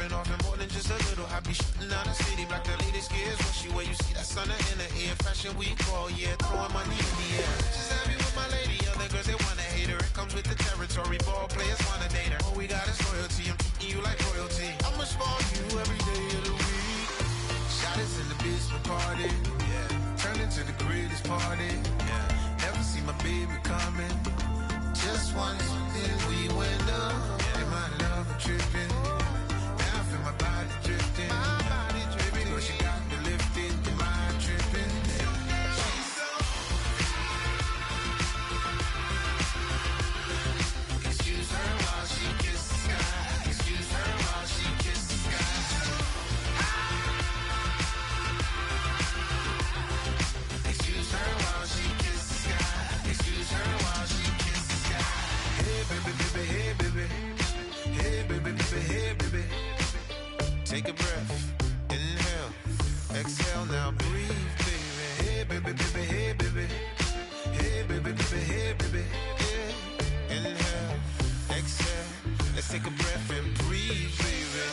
popping off and more than just a little. I be shutting down the city, black the latest gears. When she where you see that sun in the air. Fashion week all year, throwing money in the air. Just happy with my lady, other girls they wanna hate her. It comes with the territory, ball players wanna date her. All we got is loyalty, I'm treating you like royalty. I'ma spoil you every day of the week. Shot is in the basement party, yeah. Turn into the greatest party, yeah. Never see my baby coming. Just once, then we went up. And my love tripping. Now I feel my body drifting. Baby girl, she got me lifted. Your mind tripping. She's so. Excuse her while she kisses the sky. Excuse her while she kisses the sky. Excuse her while she kisses the sky. Excuse her while she kisses the sky. Hey baby, baby, hey baby. Hey baby, baby, hey baby. Take a breath, inhale, exhale, now breathe, baby. Hey baby, baby, hey baby. Hey baby, baby, hey baby. Yeah. Inhale, exhale, let's take a breath and breathe, baby.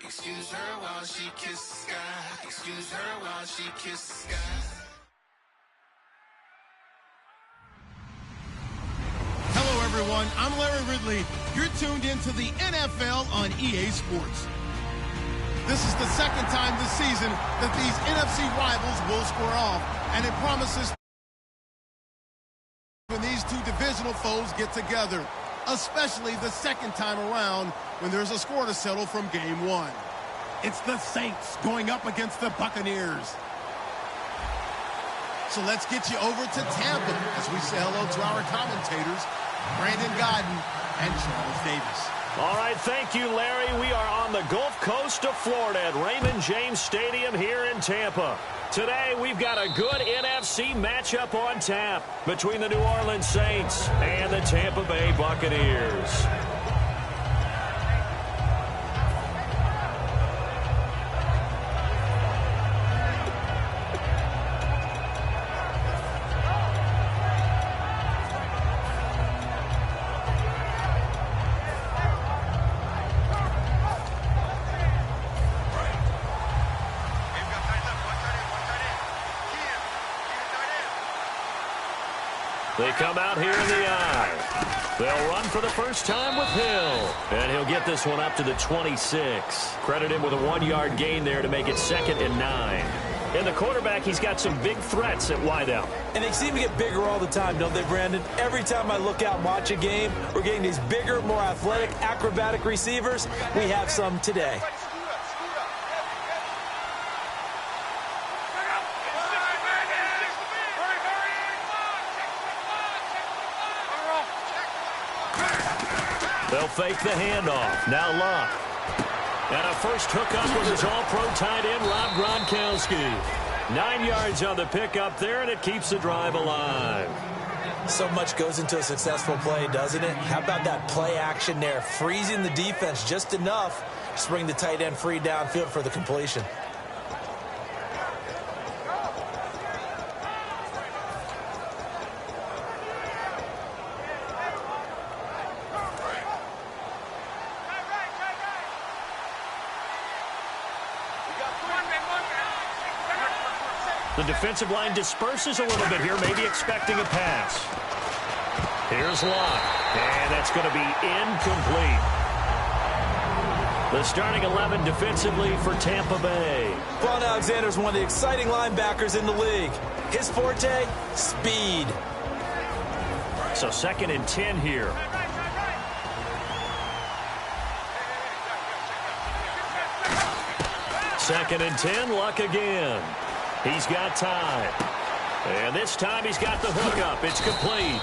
Excuse her while she kisses the sky. Excuse her while she kisses the sky. Hello, everyone. I'm Larry Ridley. You're tuned into the NFL on EA Sports. This is the second time this season that these NFC rivals will square off, and it promises when these two divisional foes get together, especially the second time around when there's a score to settle from game one. It's the Saints going up against the Buccaneers. So let's get you over to Tampa as we say hello to our commentators, Brandon Godden and Charles Davis. All right, thank you, Larry. We are on the Gulf Coast of Florida at Raymond James Stadium here in Tampa. Today, we've got a good NFC matchup on tap between the New Orleans Saints and the Tampa Bay Buccaneers. They come out here in the eye. They'll run for the first time with Hill. And he'll get this one up to the 26. Credit him with a 1-yard gain there to make it 2nd and 9. And the quarterback, he's got some big threats at wideout. And they seem to get bigger all the time, don't they, Brandon? Every time I look out and watch a game, we're getting these bigger, more athletic, acrobatic receivers. We have some today. They'll fake the handoff. Now Luck. And a first hookup was his all-pro tight end, Rob Gronkowski. 9 yards on the pickup there, and it keeps the drive alive. So much goes into a successful play, doesn't it? How about that play action there? Freezing the defense just enough to bring the tight end free downfield for the completion. The defensive line disperses a little bit here, maybe expecting a pass. Here's Luck, and that's going to be incomplete. The starting 11 defensively for Tampa Bay. Vaughn Alexander is one of the exciting linebackers in the league. His forte, speed. So 2nd and 10 here. Second and 10, Luck again. He's got time. And this time he's got the hookup. It's complete.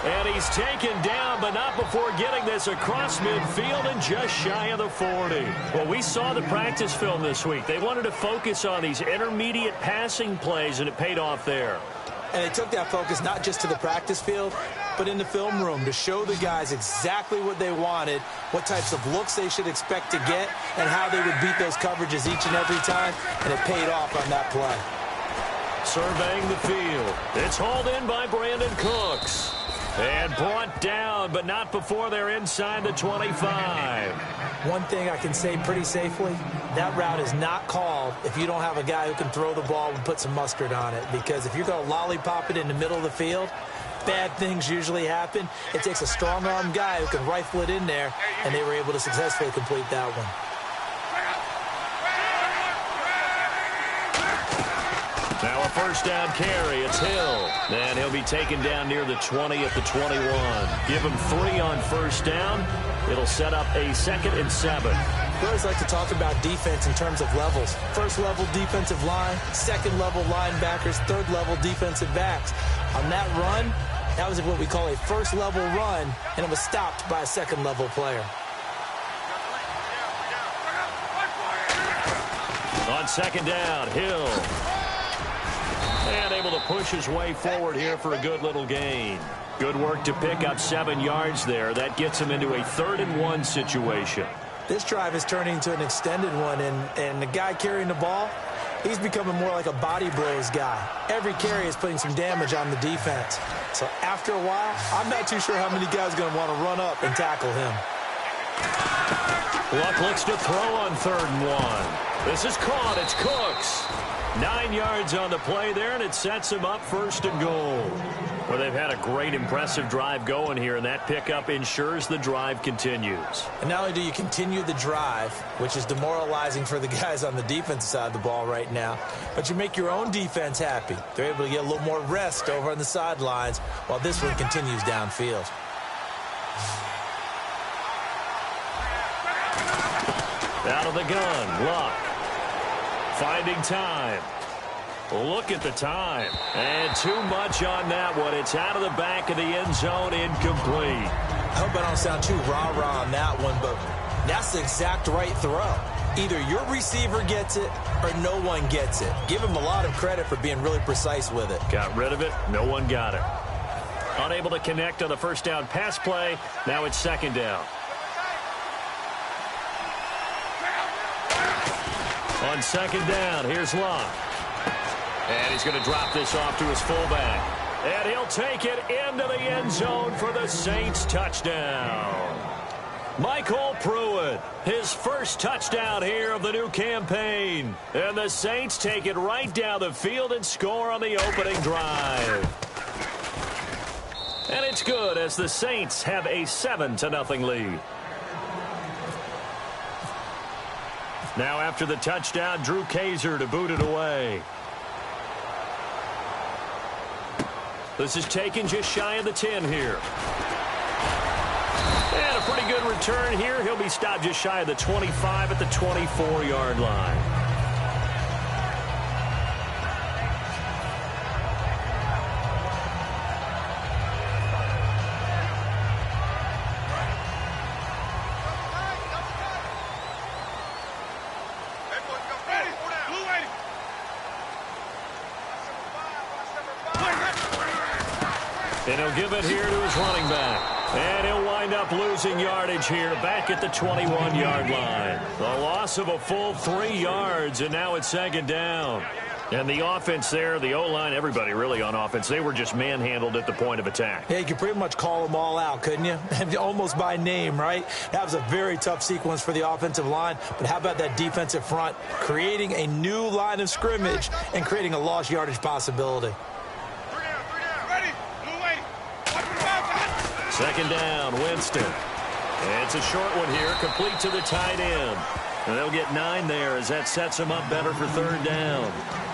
And he's taken down, but not before getting this across midfield and just shy of the 40. Well, we saw the practice film this week. They wanted to focus on these intermediate passing plays, and it paid off there. And they took that focus not just to the practice field, but in the film room to show the guys exactly what they wanted, what types of looks they should expect to get, and how they would beat those coverages each and every time, and it paid off on that play. Surveying the field. It's hauled in by Brandon Cooks. And brought down, but not before they're inside the 25. One thing I can say pretty safely, that route is not called if you don't have a guy who can throw the ball and put some mustard on it. Because if you're going to lollipop it in the middle of the field, bad things usually happen. It takes a strong-arm guy who can rifle it in there, and they were able to successfully complete that one. Now a first down carry. It's Hill. And he'll be taken down near the 20 at the 21. Give him 3 on first down. It'll set up a 2nd and 7. We always like to talk about defense in terms of levels. First-level defensive line, second-level linebackers, third-level defensive backs. On that run, that was what we call a first-level run, and it was stopped by a second-level player. On second down, Hill. And able to push his way forward here for a good little gain. Good work to pick up 7 yards there. That gets him into a 3rd and 1 situation. This drive is turning into an extended one, and the guy carrying the ball, he's becoming more like a body blows guy. Every carry is putting some damage on the defense. So after a while, I'm not too sure how many guys are going to want to run up and tackle him. Luck looks to throw on 3rd and 1. This is caught. It's Cooks. 9 yards on the play there, and it sets him up 1st and goal. Well, they've had a great, impressive drive going here, and that pickup ensures the drive continues. And not only do you continue the drive, which is demoralizing for the guys on the defensive side of the ball right now, but you make your own defense happy. They're able to get a little more rest over on the sidelines while this one continues downfield. Out of the gun, Luck. Finding time. Look at the time. And too much on that one. It's out of the back of the end zone, incomplete. I hope I don't sound too rah-rah on that one, but that's the exact right throw. Either your receiver gets it or no one gets it. Give him a lot of credit for being really precise with it. Got rid of it. No one got it. Unable to connect on the first down pass play. Now it's 2nd down. On 2nd down, here's Luck. And he's going to drop this off to his fullback. And he'll take it into the end zone for the Saints touchdown. Michael Pruitt, his first touchdown here of the new campaign. And the Saints take it right down the field and score on the opening drive. And it's good as the Saints have a 7-0 lead. Now after the touchdown, Drew Kaiser to boot it away. This is taken just shy of the 10 here. And a pretty good return here. He'll be stopped just shy of the 25 at the 24-yard line. And he'll give it here to his running back. And he'll wind up losing yardage here back at the 21-yard line. A loss of a full 3 yards, and now it's 2nd down. And the offense there, the O-line, everybody really on offense, they were just manhandled at the point of attack. Yeah, you could pretty much call them all out, couldn't you? Almost by name, right? That was a very tough sequence for the offensive line. But how about that defensive front creating a new line of scrimmage and creating a lost yardage possibility? 2nd down, Winston. And it's a short one here, complete to the tight end. And they'll get 9 there as that sets them up better for 3rd down.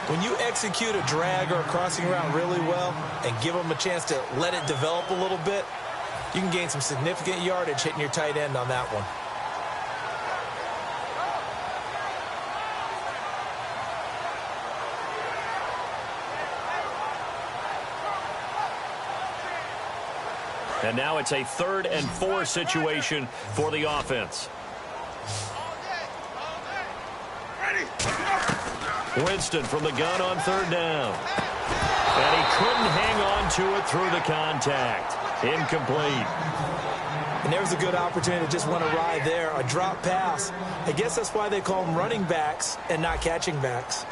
When you execute a drag or a crossing route really well and give them a chance to let it develop a little bit, you can gain some significant yardage hitting your tight end on that one. And now it's a 3rd and 4 situation for the offense. Winston from the gun on 3rd down. And he couldn't hang on to it through the contact. Incomplete. And there was a good opportunity to just went awry there. A drop pass. I guess that's why they call them running backs and not catching backs.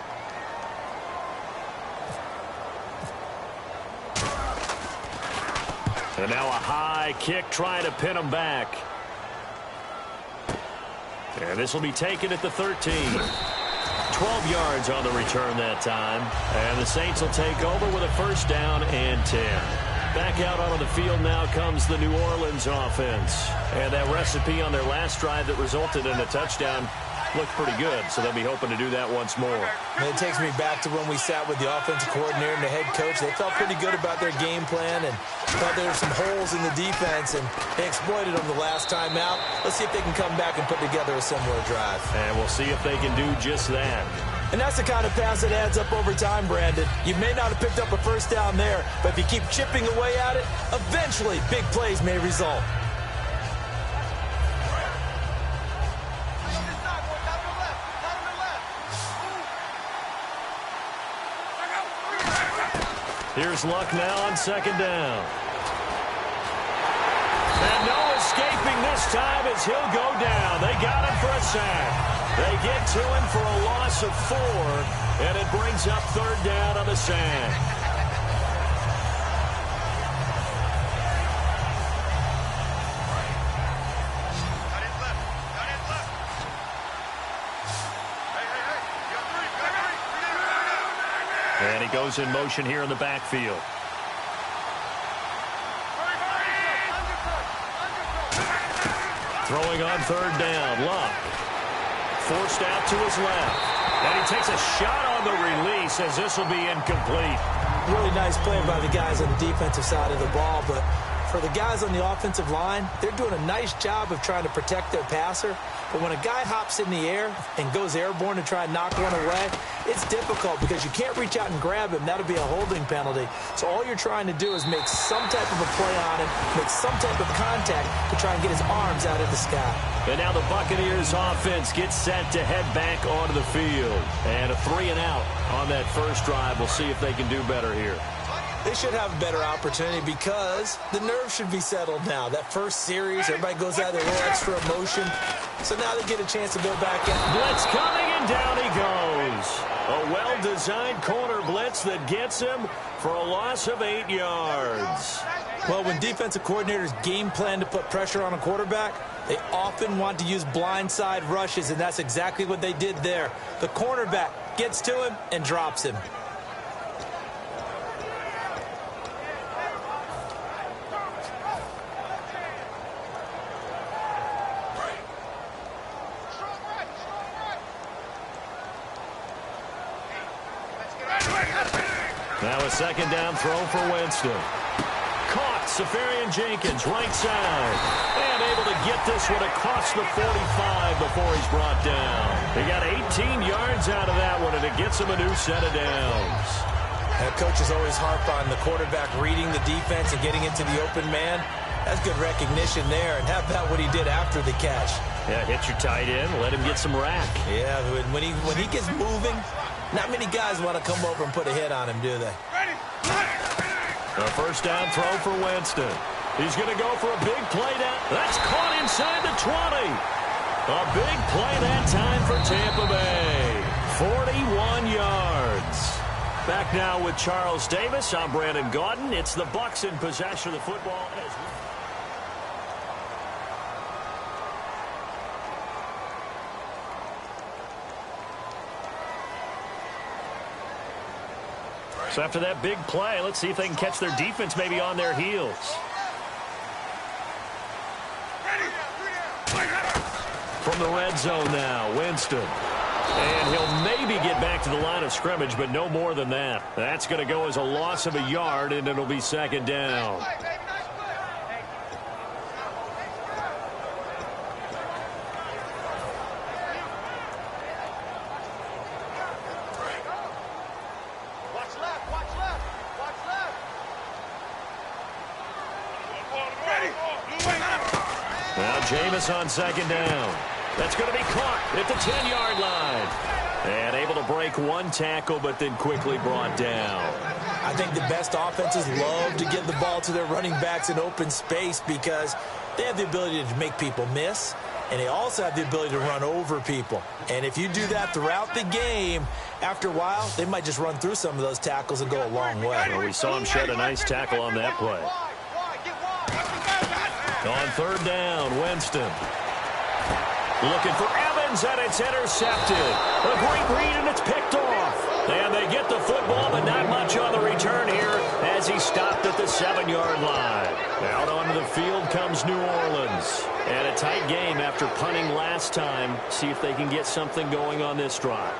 And now a high kick trying to pin him back. And this will be taken at the 13. 12 yards on the return that time. And the Saints will take over with a first down and 10. Back out onto the field now comes the New Orleans offense. And that recipe on their last drive that resulted in a touchdown looked pretty good, so they'll be hoping to do that once more. And it takes me back to when we sat with the offensive coordinator and the head coach. They felt pretty good about their game plan and thought there were some holes in the defense, and they exploited them the last time out. Let's see if they can come back and put together a similar drive. And we'll see if they can do just that. And that's the kind of pass that adds up over time, Brandon. You may not have picked up a first down there, but if you keep chipping away at it, eventually big plays may result. Here's Luck now on second down. And no escaping this time as he'll go down. They got him for a sack. They get to him for a loss of 4, and it brings up third down on the sack. And he goes in motion here in the backfield. Throwing on third down, Luck. Forced out to his left. And he takes a shot on the release as this will be incomplete. Really nice play by the guys on the defensive side of the ball, but for the guys on the offensive line, they're doing a nice job of trying to protect their passer. But when a guy hops in the air and goes airborne to try and knock one away, it's difficult because you can't reach out and grab him. That'll be a holding penalty. So all you're trying to do is make some type of a play on him, make some type of contact to try and get his arms out of the sky. And now the Buccaneers offense gets set to head back onto the field. And a 3-and-out on that first drive. We'll see if they can do better here. They should have a better opportunity because the nerves should be settled now. That first series, everybody goes out there, a little extra emotion. So now they get a chance to go back in. Blitz coming, and down he goes. A well-designed corner blitz that gets him for a loss of 8 yards. Well, when defensive coordinators game plan to put pressure on a quarterback, they often want to use blindside rushes, and that's exactly what they did there. The cornerback gets to him and drops him. Now a second down throw for Winston. Caught, Safarian Jenkins, right side. And able to get this one across the 45 before he's brought down. He got 18 yards out of that one, and it gets him a new set of downs. That coach is always harp on the quarterback reading the defense and getting into the open man. That's good recognition there. And how about what he did after the catch? Yeah, hit your tight end, let him get some rack. Yeah, when he gets moving, not many guys want to come over and put a hit on him, do they? A first down throw for Winston. He's going to go for a big play down. That's caught inside the 20. A big play that time for Tampa Bay. 41 yards. Back now with Charles Davis. I'm Brandon Gaudin. It's the Bucs in possession of the football. So after that big play, let's see if they can catch their defense maybe on their heels. From the red zone now, Winston. And he'll maybe get back to the line of scrimmage, but no more than that. That's going to go as a loss of a yard, and it'll be second down. Now Jameis on second down. That's going to be caught at the 10-yard line. And able to break one tackle, but then quickly brought down. I think the best offenses love to get the ball to their running backs in open space because they have the ability to make people miss, and they also have the ability to run over people. And if you do that throughout the game, after a while, they might just run through some of those tackles and go a long way. Well, we saw him shed a nice tackle on that play. On third down, Winston. Looking for Evans, and it's intercepted. A great read, and it's picked off. And they get the football, but not much on the return here as he stopped at the 7-yard line. Out onto the field comes New Orleans. And a tight game after punting last time. See if they can get something going on this drive.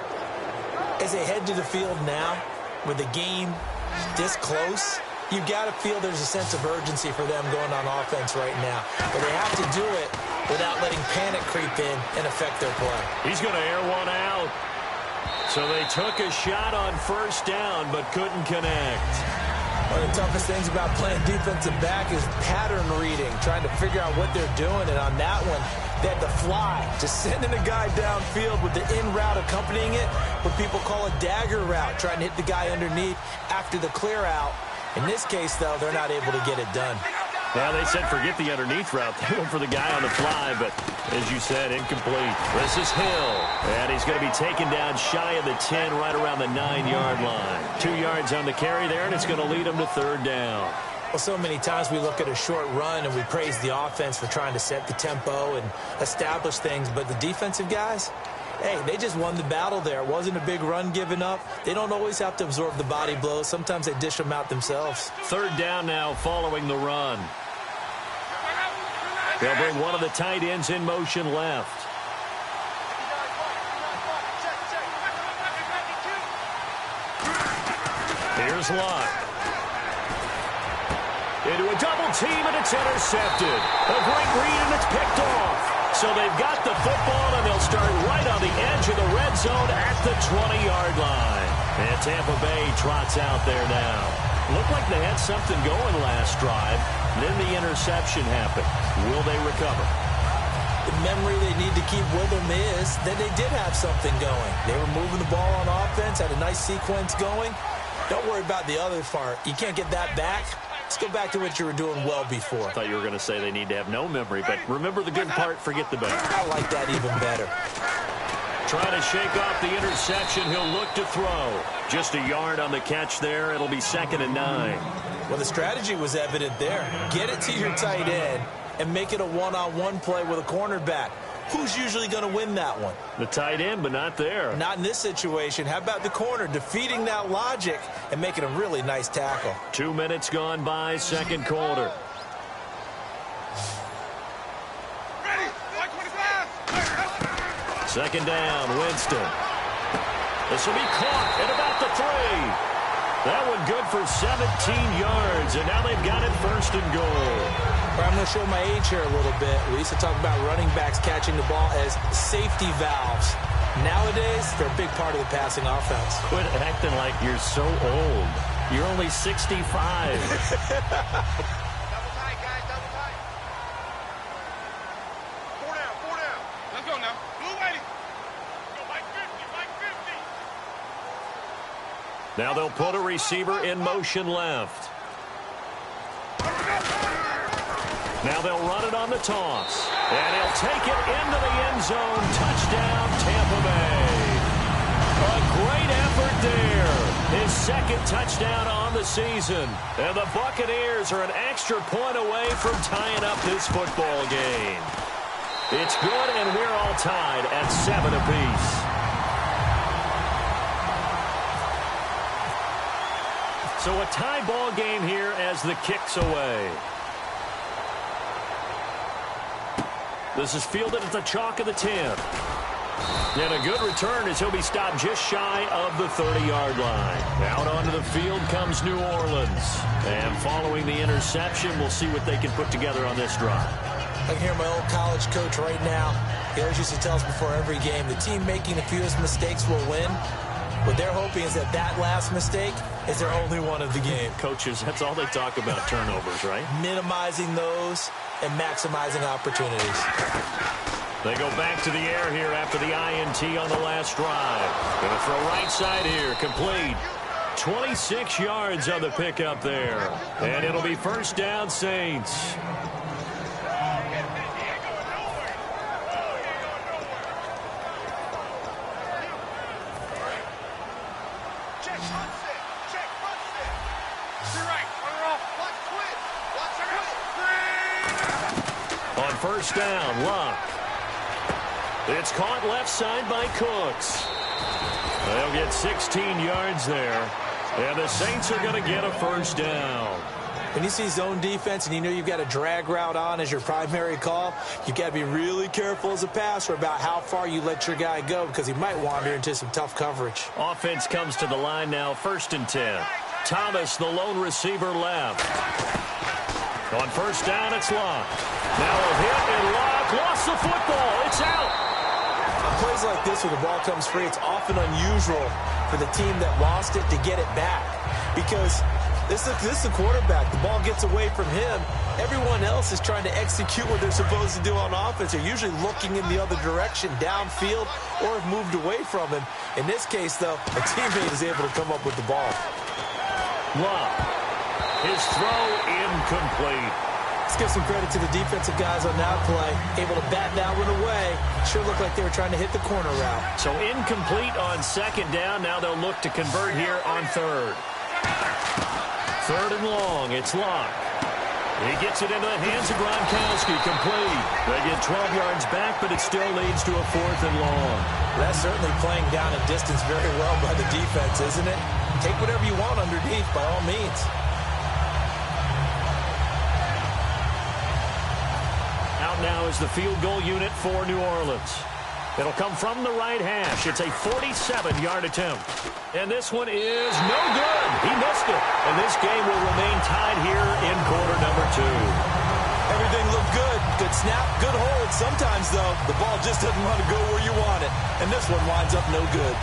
As they head to the field now, with the game this close, you've got to feel there's a sense of urgency for them going on offense right now. But they have to do it without letting panic creep in and affect their play. He's going to air one out. So they took a shot on first down but couldn't connect. One of the toughest things about playing defensive back is pattern reading, trying to figure out what they're doing. And on that one, they had to fly, just sending a guy downfield with the in route accompanying it, what people call a dagger route, trying to hit the guy underneath after the clear out. In this case, though, they're not able to get it done. Well, they said forget the underneath route. They went for the guy on the fly, but as you said, incomplete. This is Hill, and he's going to be taken down shy of the 10, right around the 9-yard line. 2 yards on the carry there, and it's going to lead him to third down. Well, so many times we look at a short run and we praise the offense for trying to set the tempo and establish things, but the defensive guys, hey, they just won the battle there. It wasn't a big run given up. They don't always have to absorb the body blows. Sometimes they dish them out themselves. Third down now following the run. They'll bring one of the tight ends in motion left. Here's Lott. Into a double team, and it's intercepted. A great read, and it's picked off. So they've got the football, and they'll start right on the edge of the red zone at the 20-yard line. And Tampa Bay trots out there now. Looked like they had something going last drive. Then the interception happened. Will they recover? The memory they need to keep with them is that they did have something going. They were moving the ball on offense, had a nice sequence going. Don't worry about the other part. You can't get that back. Let's go back to what you were doing well before. I thought you were going to say they need to have no memory, but remember the good part, forget the bad. I like that even better. Trying to shake off the interception. He'll look to throw. Just a yard on the catch there. It'll be 2nd and 9. Well, the strategy was evident there. Get it to your tight end and make it a one-on-one play with a cornerback. Who's usually going to win that one? The tight end, but not there. Not in this situation. How about the corner defeating that logic and making a really nice tackle? 2 minutes gone by, second quarter. Second down, Winston. This will be caught at about the 3. That one good for 17 yards, and now they've got it 1st and goal. I'm going to show my age here a little bit. We used to talk about running backs catching the ball as safety valves. Nowadays, they're a big part of the passing offense. Quit acting like you're so old. You're only 65. Double tight, guys, double tight. 4 down, 4 down. Let's go now. Blue lady. Go like 50, like 50. Now they'll put a receiver in motion left. Now they'll run it on the toss. And he'll take it into the end zone. Touchdown, Tampa Bay. A great effort there. His 2nd touchdown on the season. And the Buccaneers are an extra point away from tying up this football game. It's good, and we're all tied at 7 apiece. So a tie ball game here as the kick's away. This is fielded at the chalk of the 10. And a good return as he'll be stopped just shy of the 30-yard line. Out onto the field comes New Orleans. And following the interception, we'll see what they can put together on this drive. I can hear my old college coach right now. He always used to tell us before every game, the team making the fewest mistakes will win. What they're hoping is that last mistake is their only one of the game. Coaches, that's all they talk about, turnovers, right? Minimizing those and maximizing opportunities. They go back to the air here after the INT on the last drive. Going to throw right side here, complete. 26 yards on the pickup there. And it'll be 1st down, Saints. first down. Luck. It's caught left side by Cooks. They'll get 16 yards there. And the Saints are going to get a first down. When you see zone defense and you know you've got a drag route on as your primary call, you've got to be really careful as a passer about how far you let your guy go because he might wander into some tough coverage. Offense comes to the line now, 1st and 10. Thomas, the lone receiver, left. On first down, it's Luck. Now a hit, and Luck lost the football. It's out. On plays like this where the ball comes free, it's often unusual for the team that lost it to get it back because this is the quarterback. The ball gets away from him. Everyone else is trying to execute what they're supposed to do on offense. They're usually looking in the other direction, downfield, or have moved away from him. In this case, though, a teammate is able to come up with the ball. Luck. His throw incomplete. Let's give some credit to the defensive guys on that play. Able to bat that one away. Sure looked like they were trying to hit the corner route. So incomplete on second down. Now they'll look to convert here on third. Third and long. It's Luck. He gets it into the hands of Gronkowski. Complete. They get 12 yards back, but it still leads to a 4th and long. That's certainly playing down a distance very well by the defense, isn't it? Take whatever you want underneath, by all means. Out now is the field goal unit for New Orleans. It'll come from the right hash. It's a 47-yard attempt. And this one is no good. He missed it. And this game will remain tied here in quarter number 2. Everything looked good. Good snap, good hold. Sometimes, though, the ball just doesn't want to go where you want it. And this one winds up no good.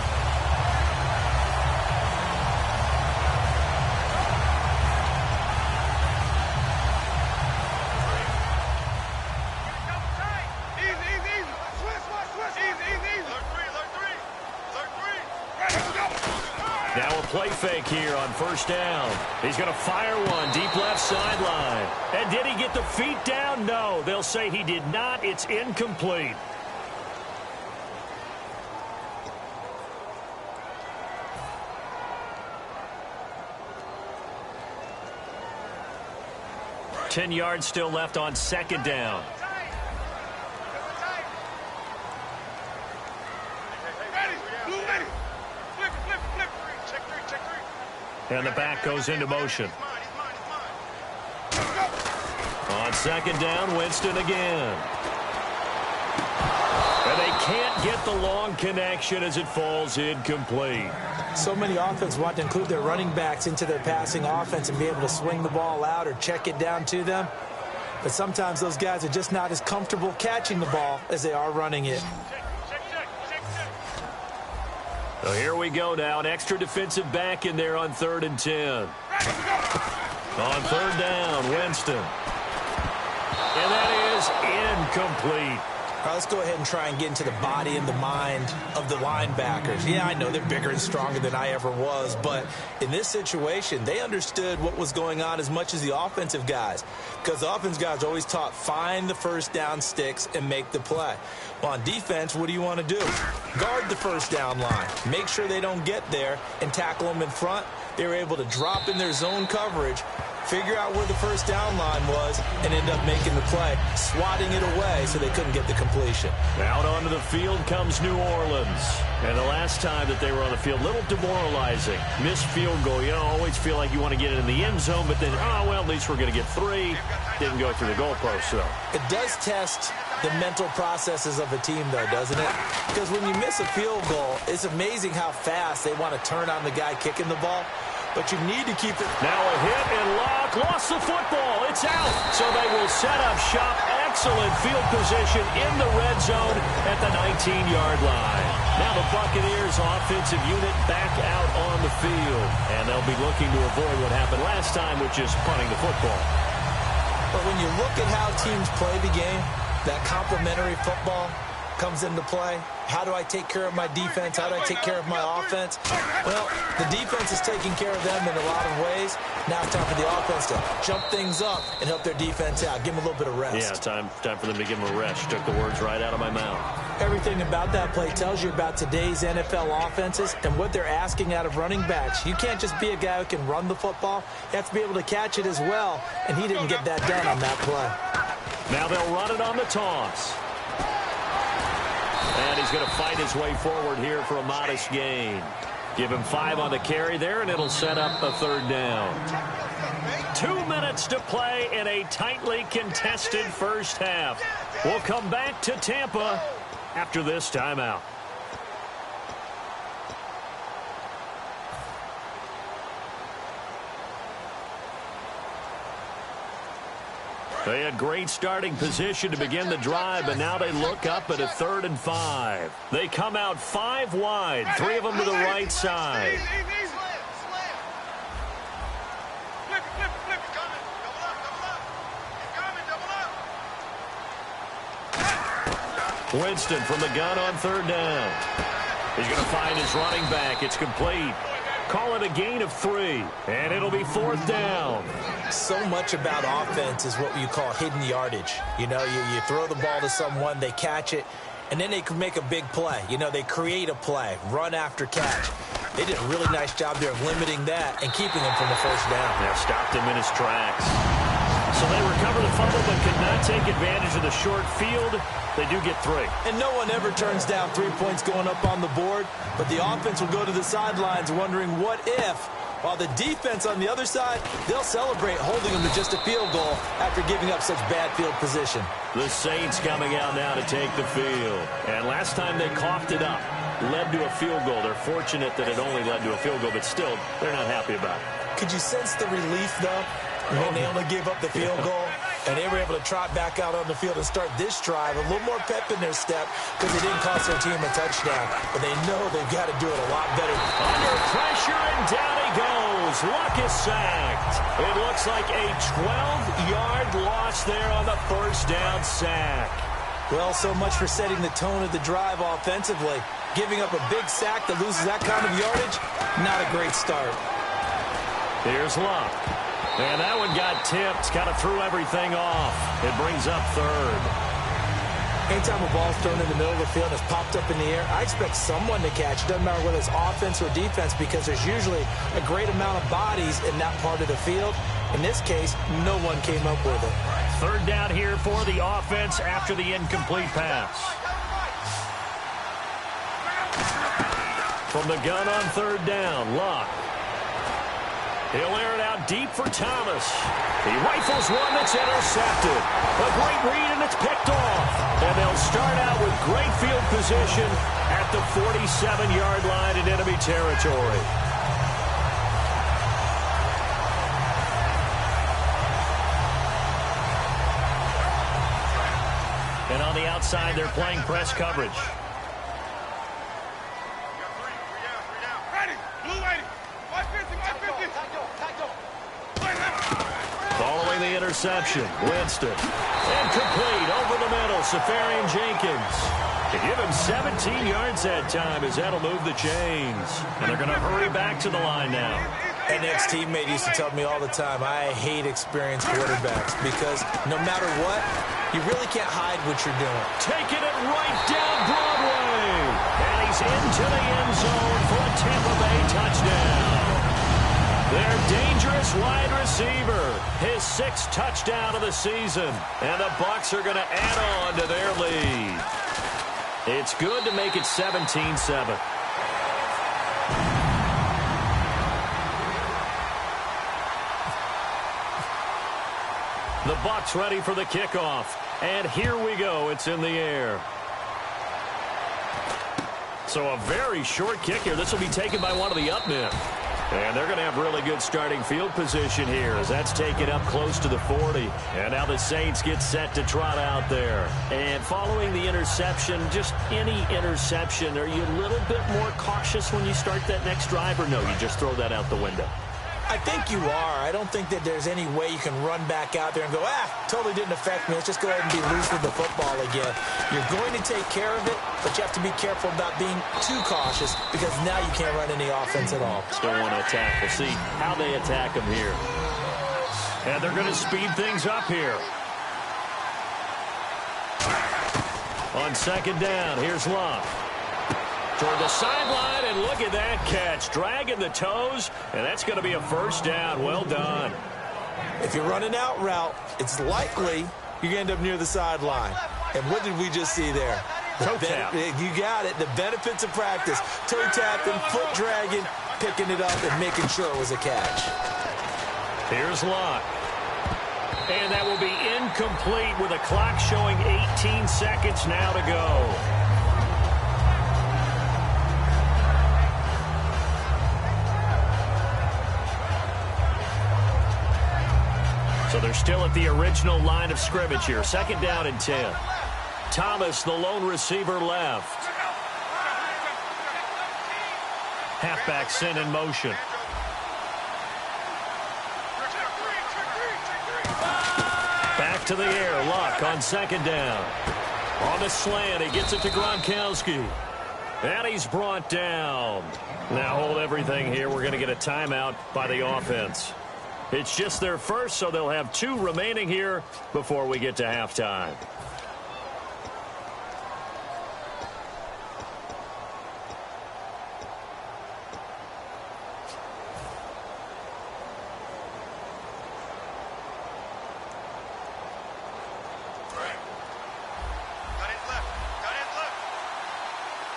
Now a play fake here on first down. He's going to fire one deep left sideline. And did he get the feet down? No. They'll say he did not. It's incomplete. Ten yards still left on second down. And the back goes into motion. On second down, Winston again. And they can't get the long connection as it falls incomplete. So many offenses want to include their running backs into their passing offense and be able to swing the ball out or check it down to them. But sometimes those guys are just not as comfortable catching the ball as they are running it. So here we go now. An extra defensive back in there on 3rd and 10. On third down, Winston. And that is incomplete. All right, let's go ahead and try and get into the body and the mind of the linebackers. Yeah, I know they're bigger and stronger than I ever was, but in this situation, they understood what was going on as much as the offensive guys, because the offensive guys are always taught, find the first down sticks and make the play. Well, on defense, what do you want to do? Guard the first down line. Make sure they don't get there and tackle them in front. They were able to drop in their zone coverage, figure out where the first down line was, and end up making the play, swatting it away so they couldn't get the completion. Out onto the field comes New Orleans. And the last time that they were on the field, a little demoralizing. Missed field goal. You don't always feel like you want to get it in the end zone, but then, oh, well, at least we're going to get 3. Didn't go through the goalpost, though. It does test the mental processes of a team, though, doesn't it? Because when you miss a field goal, it's amazing how fast they want to turn on the guy kicking the ball. But you need to keep it. Now a hit and Luck lost the football. It's out. So they will set up shop. Excellent field position in the red zone at the 19-yard line. Now the Buccaneers offensive unit back out on the field. And they'll be looking to avoid what happened last time, which is punting the football. But when you look at how teams play the game, that complementary football comes into play. How do I take care of my defense? How do I take care of my offense? Well, the defense is taking care of them in a lot of ways. Now it's time for the offense to jump things up and help their defense out. Give them a little bit of rest. Yeah, time for them to give them a rest. You took the words right out of my mouth. Everything about that play tells you about today's NFL offenses and what they're asking out of running backs. You can't just be a guy who can run the football. You have to be able to catch it as well, and he didn't get that done on that play. Now they'll run it on the toss. And he's going to fight his way forward here for a modest gain. Give him 5 on the carry there, and it'll set up a 3rd down. 2 minutes to play in a tightly contested first half. We'll come back to Tampa after this timeout. They had great starting position to begin the drive, but now they look up at a 3rd and 5. They come out 5 wide, 3 of them to the right side. Winston from the gun on 3rd down. He's going to find his running back. It's complete. Call it a gain of 3, and it'll be 4th down. So much about offense is what you call hidden yardage. You know, you throw the ball to someone, they catch it, and then they can make a big play. You know, they create a play, run after catch. They did a really nice job there of limiting that and keeping him from the 1st down. Yeah, stopped him in his tracks. So they recover the fumble but could not take advantage of the short field. They do get 3. And no one ever turns down 3 points going up on the board, but the offense will go to the sidelines wondering what if, while the defense on the other side, they'll celebrate holding them to just a field goal after giving up such bad field position. The Saints coming out now to take the field. And last time they coughed it up, led to a field goal. They're fortunate that it only led to a field goal, but still, they're not happy about it. Could you sense the relief, though, when they only gave up the field goal? And they were able to trot back out on the field and start this drive. A little more pep in their step because they didn't cost their team a touchdown. But they know they've got to do it a lot better. Under pressure, and down he goes. Luck is sacked. It looks like a 12-yard loss there on the 1st down sack. Well, so much for setting the tone of the drive offensively. Giving up a big sack that loses that kind of yardage, not a great start. Here's Luck. And that one got tipped, kind of threw everything off. It brings up 3rd. Anytime a ball's thrown in the middle of the field and it's popped up in the air, I expect someone to catch. It doesn't matter whether it's offense or defense because there's usually a great amount of bodies in that part of the field. In this case, no one came up with it. 3rd down here for the offense after the incomplete pass. From the gun on 3rd down, Luck. He'll air it out deep for Thomas. He rifles one that's intercepted. A great read, and it's picked off. And they'll start out with great field position at the 47-yard line in enemy territory. And on the outside, they're playing press coverage. Following the interception, Winston. And complete over the middle, Safarian Jenkins. To give him 17 yards that time as that'll move the chains. And they're going to hurry back to the line now. An ex-teammate used to tell me all the time, I hate experienced quarterbacks because no matter what, you really can't hide what you're doing. Taking it right down Broadway. And he's into the end zone for a Tampa Bay touchdown. Their dangerous wide receiver, his 6th touchdown of the season. And the Bucs are going to add on to their lead. It's good to make it 17-7. The Bucs ready for the kickoff. And here we go. It's in the air. So a very short kick here. This will be taken by one of the up men. And they're going to have really good starting field position here as that's taken up close to the 40. And now the Saints get set to trot out there. And following the interception, just any interception, are you a little bit more cautious when you start that next drive, or no, you just throw that out the window? I think you are. I don't think that there's any way you can run back out there and go, totally didn't affect me. Let's just go ahead and be loose with the football again. You're going to take care of it, but you have to be careful about being too cautious because now you can't run any offense at all. Still want to attack. We'll see how they attack them here. And they're going to speed things up here. On 2nd down, here's Luck. Toward the sideline, and look at that catch. Dragging the toes, and that's going to be a 1st down. Well done. If you're running out route, it's likely you're going to end up near the sideline. And what did we just see there? Toe tap. You got it. The benefits of practice. Toe tapping, foot dragging, picking it up, and making sure it was a catch. Here's Locke. And that will be incomplete with a clock showing 18 seconds now to go. So they're still at the original line of scrimmage here. 2nd down and 10. Thomas, the lone receiver, left. Halfback sent in motion. Back to the air. Luck on 2nd down. On the slant, he gets it to Gronkowski. And he's brought down. Now hold everything here. We're going to get a timeout by the offense. It's just their first, so they'll have 2 remaining here before we get to halftime.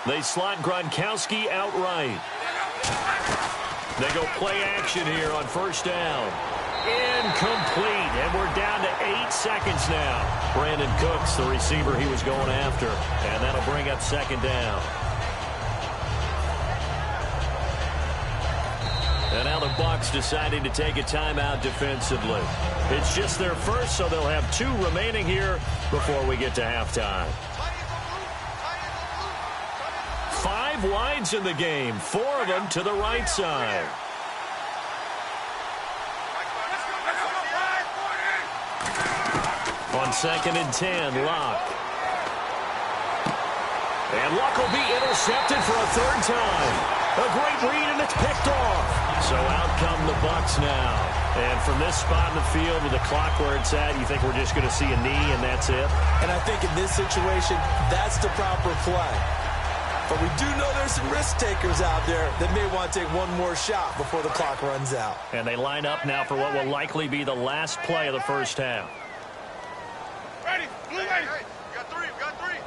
They slot Gronkowski outright. They go play action here on 1st down. Incomplete, and we're down to 8 seconds now. Brandon Cooks, the receiver he was going after, and that'll bring up 2nd down. And now the Bucs deciding to take a timeout defensively. It's just their first, so they'll have 2 remaining here before we get to halftime. 5 wides in the game, 4 of them to the right side. On 2nd and 10, Locke. And Locke will be intercepted for a 3rd time. A great read, and it's picked off. So out come the Bucs now. And from this spot in the field with the clock where it's at, you think we're just going to see a knee and that's it? And I think in this situation, that's the proper play. But we do know there's some risk takers out there that may want to take one more shot before the clock runs out. And they line up now for what will likely be the last play of the 1st half. Ready, blue ready. Hey, got 3, got 3.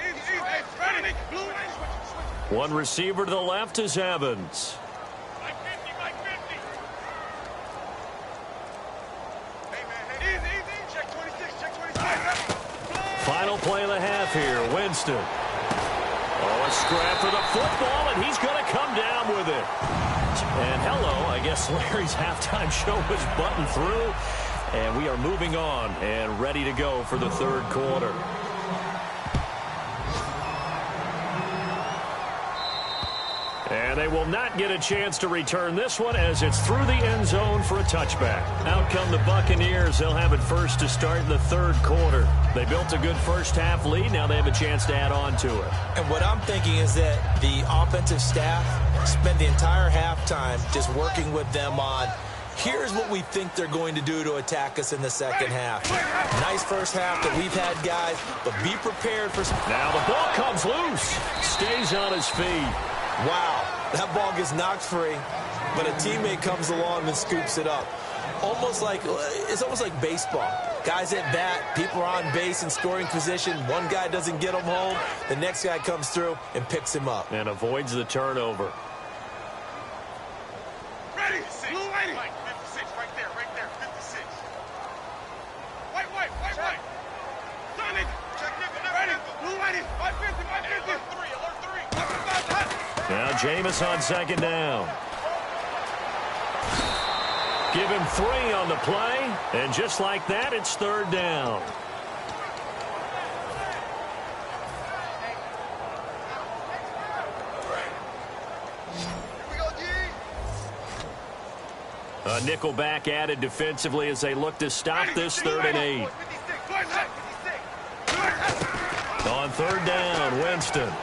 Easy. Ready, blue ready. One receiver to the left is Evans. Like 50. Hey, man, easy. Check 26. Final play of the half here, Winston. Oh, a scrap for the football, and he's going to come down with it. And hello, I guess Larry's halftime show was buttoned through. And we are moving on and ready to go for the 3rd quarter. And they will not get a chance to return this one as it's through the end zone for a touchback. Out come the Buccaneers. They'll have it first to start the 3rd quarter. They built a good 1st half lead. Now they have a chance to add on to it. And what I'm thinking is that the offensive staff spent the entire halftime just working with them on, here's what we think they're going to do to attack us in the 2nd half. Nice 1st half that we've had, guys, but be prepared for some... Now the ball comes loose. Stays on his feet. Wow, that ball gets knocked free, but a teammate comes along and scoops it up. It's almost like baseball. Guys at bat, people are on base in scoring position. One guy doesn't get him home. The next guy comes through and picks him up. And avoids the turnover. Ready, blue ready. 56, right there, 56. White. Turn it. Check it. Ready, blue ready. 550. Alert 3. Now Jameis on 2nd down. Give him 3 on the play, and just like that, it's 3rd down. A nickel back added defensively as they look to stop this 3rd and 8. On 3rd down, Winston.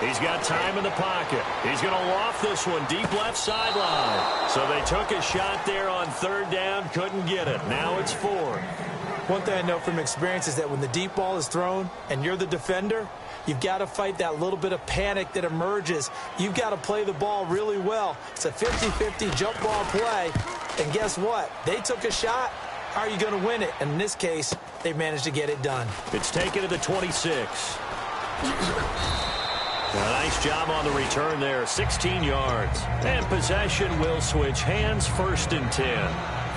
He's got time in the pocket. He's going to loft this one deep left sideline. So they took a shot there on 3rd down, couldn't get it. Now it's 4th. One thing I know from experience is that when the deep ball is thrown and you're the defender, you've got to fight that little bit of panic that emerges. You've got to play the ball really well. It's a 50-50 jump ball play. And guess what? They took a shot, How are you going to win it? And in this case, they managed to get it done. It's taken to the 26. A nice job on the return there, 16 yards. And possession will switch hands, 1st and 10.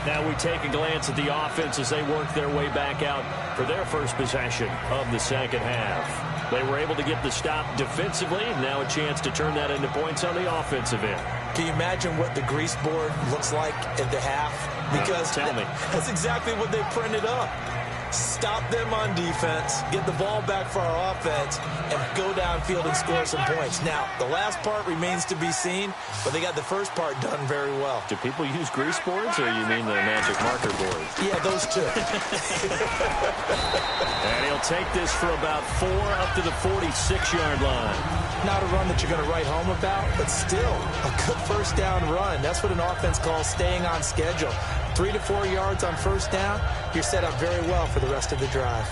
Now we take a glance at the offense as they work their way back out for their first possession of the second half. They were able to get the stop defensively, and now a chance to turn that into points on the offensive end. Can you imagine what the grease board looks like at the half? Because tell me. That's exactly what they printed up. Stop them on defense, get the ball back for our offense, and go downfield and score some points. Now, the last part remains to be seen, but they got the first part done very well. Do people use grease boards, or you mean the magic marker board? Yeah, those two. And he'll take this for about 4 up to the 46-yard line. Not a run that you're going to write home about, but still a good first down run. That's what an offense calls staying on schedule. 3 to 4 yards on first down, you're set up very well for the rest of the drive.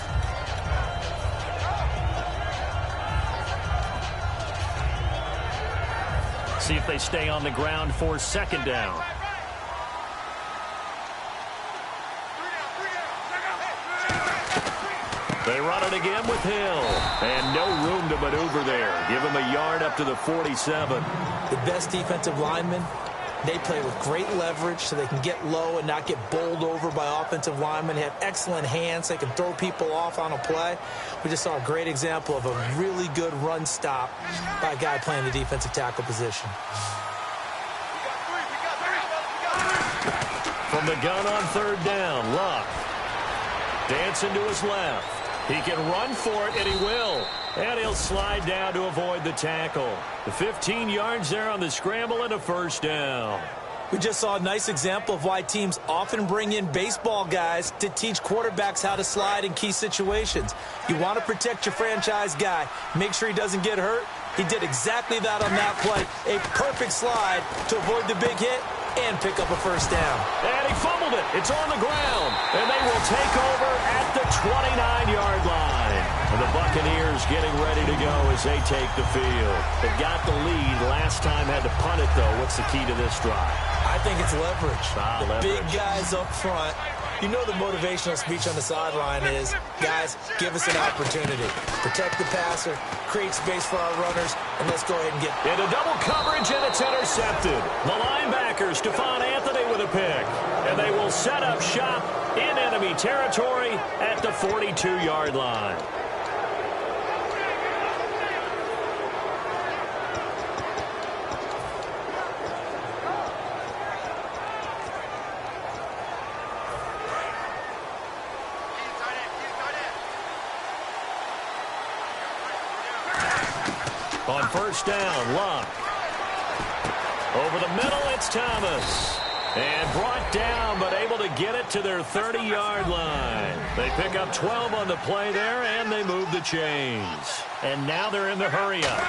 See if they stay on the ground for second down. They run it again with Hill. And no room to maneuver there. Give him a yard up to the 47. The best defensive linemen, they play with great leverage so they can get low and not get bowled over by offensive linemen. They have excellent hands. They can throw people off on a play. We just saw a great example of a really good run stop by a guy playing the defensive tackle position. From the gun on third down, Luck. Dancing to his left. He can run for it, and he will. And he'll slide down to avoid the tackle. The 15 yards there on the scramble and a first down. We just saw a nice example of why teams often bring in baseball guys to teach quarterbacks how to slide in key situations. You want to protect your franchise guy. Make sure he doesn't get hurt. He did exactly that on that play. A perfect slide to avoid the big hit and pick up a first down. And he fumbled it. It's on the ground. And they will take over at the 29-yard line. And the Buccaneers getting ready to go as they take the field. They've got the lead. Last time had to punt it, though. What's the key to this drive? I think it's leverage. Leverage. Big guys up front. You know the motivational speech on the sideline is, guys, give us an opportunity. Protect the passer, create space for our runners, and let's go ahead and get... Into double coverage, and it's intercepted. The linebacker, Stephon Anthony, with a pick. And they will set up shop in enemy territory at the 42-yard line. On first down, Luck. Over the middle, it's Thomas. And brought down, but able to get it to their 30-yard line. They pick up 12 on the play there, and they move the chains. And now they're in the hurry-up.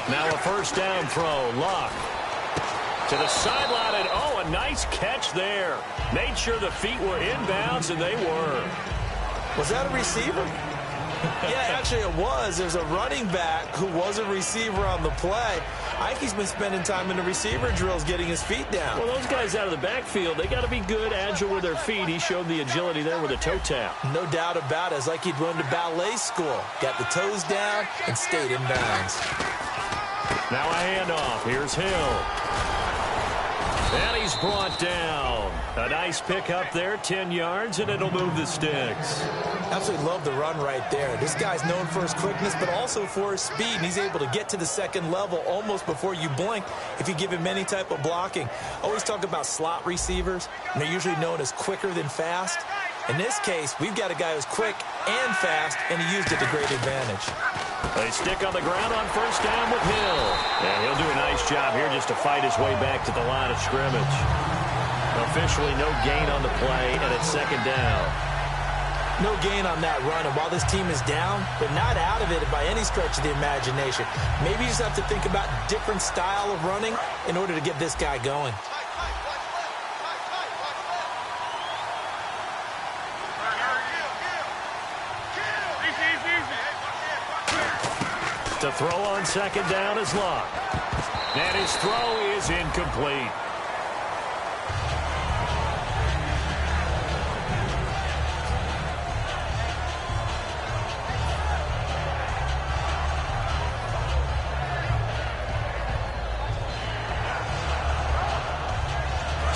Now a first down throw, Luck. To the sideline, and oh, a nice catch there. Made sure the feet were inbounds, and they were. Was that a receiver? Yeah, actually it was. There's a running back who was a receiver on the play. I think he's been spending time in the receiver drills getting his feet down. Well, those guys out of the backfield, they got to be good, agile with their feet. He showed the agility there with a toe tap. No doubt about it. It's like he'd run to ballet school. Got the toes down and stayed in bounds. Now a handoff. Here's Hill. And he's brought down. A nice pickup there, 10 yards, and it'll move the sticks. Absolutely love the run right there. This guy's known for his quickness, but also for his speed. And he's able to get to the second level almost before you blink if you give him any type of blocking. Always talk about slot receivers, and they're usually known as quicker than fast. In this case, we've got a guy who's quick and fast, and he used it to great advantage. They stick on the ground on first down with Hill. And he'll do a nice job here just to fight his way back to the line of scrimmage. Officially no gain on the play, and it's second down. No gain on that run, and while this team is down, they're not out of it by any stretch of the imagination. Maybe you just have to think about different style of running in order to get this guy going. To throw on second down is Luck. And his throw is incomplete.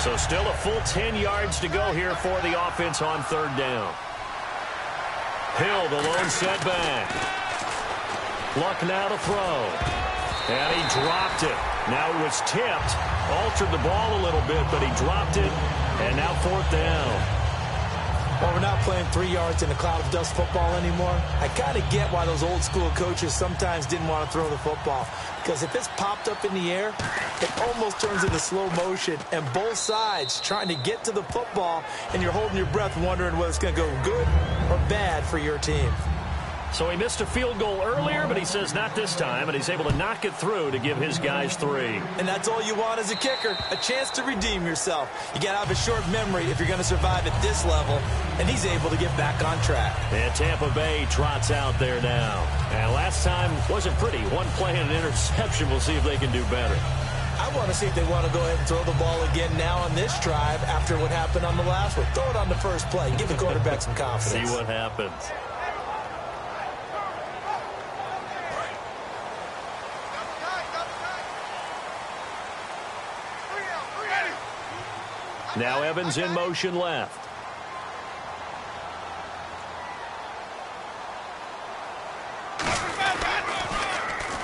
So still a full 10 yards to go here for the offense on third down. Hill, the lone setback. Luck now to throw. And he dropped it. Now it was tipped. Altered the ball a little bit, but he dropped it. And now fourth down. Well, we're not playing 3 yards in a cloud of dust football anymore. I kind of get why those old school coaches sometimes didn't want to throw the football. Because if it's popped up in the air, it almost turns into slow motion. And both sides trying to get to the football, and you're holding your breath wondering whether it's going to go good or bad for your team. So he missed a field goal earlier, but he says not this time, and he's able to knock it through to give his guys 3. And that's all you want as a kicker, a chance to redeem yourself. You got to have a short memory if you're going to survive at this level, and he's able to get back on track. And Tampa Bay trots out there now. And last time wasn't pretty. One play and an interception. We'll see if they can do better. I want to see if they want to go ahead and throw the ball again now on this drive after what happened on the last one. Throw it on the first play. Give the quarterback some confidence. See what happens. Now Evans in motion left.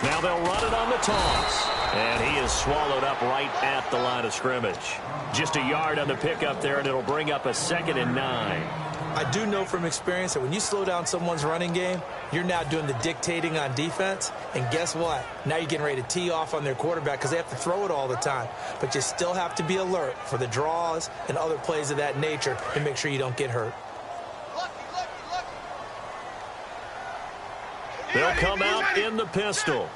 Now they'll run it on the toss. And he is swallowed up right at the line of scrimmage. Just a yard on the pickup there, and it'll bring up a 2nd and 9. I do know from experience that when you slow down someone's running game, you're now doing the dictating on defense. And guess what? Now you're getting ready to tee off on their quarterback because they have to throw it all the time. But you still have to be alert for the draws and other plays of that nature and make sure you don't get hurt. They'll come out in the pistol.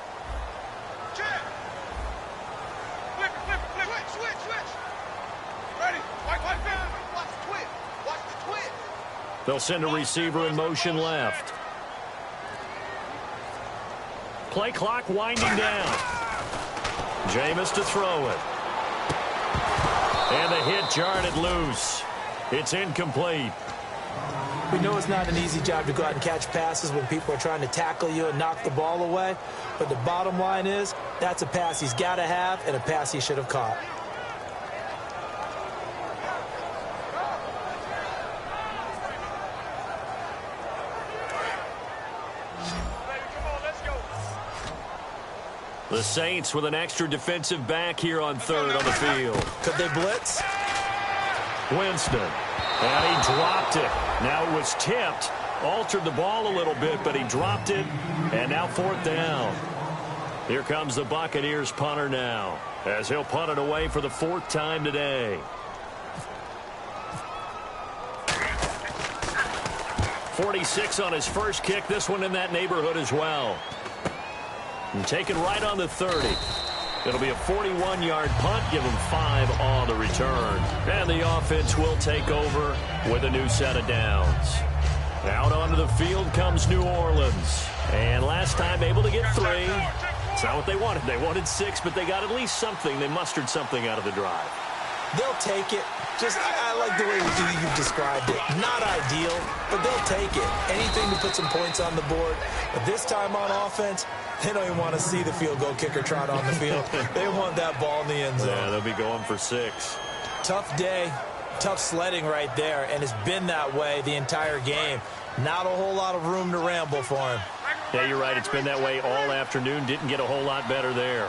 They'll send a receiver in motion left. Play clock winding down. Jameis to throw it. And the hit jarred it loose. It's incomplete. We know it's not an easy job to go out and catch passes when people are trying to tackle you and knock the ball away. But the bottom line is, that's a pass he's got to have and a pass he should have caught. The Saints with an extra defensive back here on third on the field. Could they blitz? Winston. And he dropped it. Now it was tipped. Altered the ball a little bit, but he dropped it. And now fourth down. Here comes the Buccaneers punter now, as he'll punt it away for the 4th time today. .46 on his first kick. This one in that neighborhood as well. And taken right on the 30. It'll be a 41-yard punt. Give him 5 on the return. And the offense will take over with a new set of downs. Out onto the field comes New Orleans. And last time able to get 3. It's not what they wanted. They wanted 6, but they got at least something. They mustered something out of the drive. They'll take it. I like the way you've described it. Not ideal, but they'll take it. Anything to put some points on the board. But this time on offense, they don't even want to see the field goal kicker trot on the field. They want that ball in the end zone. Yeah, they'll be going for 6. Tough day, tough sledding right there, and it's been that way the entire game. Not a whole lot of room to ramble for him. Yeah, you're right. It's been that way all afternoon. Didn't get a whole lot better there.